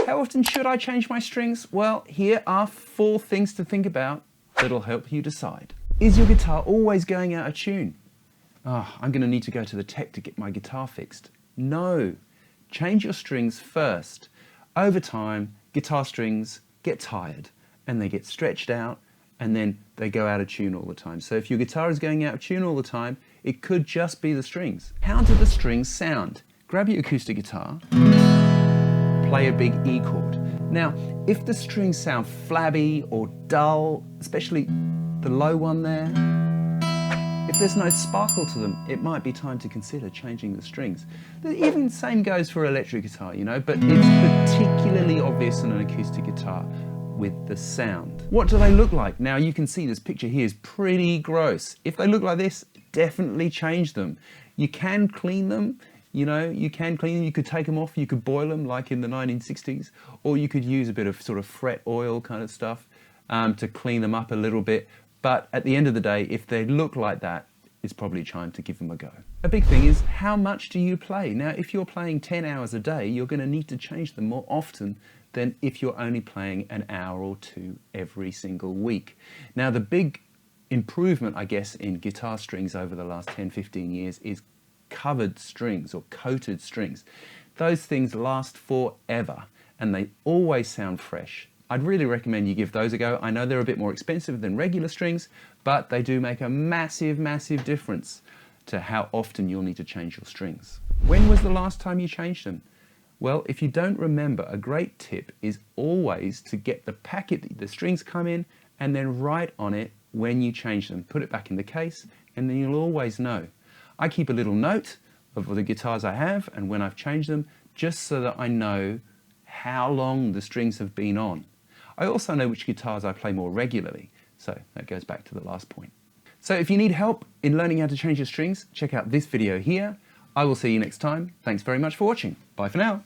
How often should I change my strings? Well, here are 4 things to think about that'll help you decide. Is your guitar always going out of tune? Oh, I'm going to need to go to the tech to get my guitar fixed. No. Change your strings first. Over time, guitar strings get tired and they get stretched out and then they go out of tune all the time. So if your guitar is going out of tune all the time, it could just be the strings. How do the strings sound? Grab your acoustic guitar, play a big E chord. Now, if the strings sound flabby or dull, especially the low one there, if there's no sparkle to them, it might be time to consider changing the strings. Even the same goes for electric guitar, you know, but it's particularly obvious on an acoustic guitar with the sound. What do they look like? Now you can see this picture here is pretty gross. If they look like this, definitely change them. You can clean them, you know, you can clean them, you could take them off, you could boil them like in the 1960s, or you could use a bit of sort of fret oil kind of stuff to clean them up a little bit. But at the end of the day, if they look like that, it's probably time to give them a go. A big thing is, how much do you play? Now, if you're playing 10 hours a day, you're going to need to change them more often than if you're only playing an hour or 2 every single week. Now, the big improvement, I guess, in guitar strings over the last 10, 15 years is covered strings or coated strings. Those things last forever and they always sound fresh. I'd really recommend you give those a go. I know they're a bit more expensive than regular strings, but they do make a massive, massive difference to how often you'll need to change your strings. When was the last time you changed them? Well, if you don't remember, a great tip is always to get the packet that the strings come in and then write on it when you change them. Put it back in the case and then you'll always know. I keep a little note of the guitars I have and when I've changed them, just so that I know how long the strings have been on. I also know which guitars I play more regularly, so that goes back to the last point. So if you need help in learning how to change your strings, check out this video here. I will see you next time. Thanks very much for watching. Bye for now.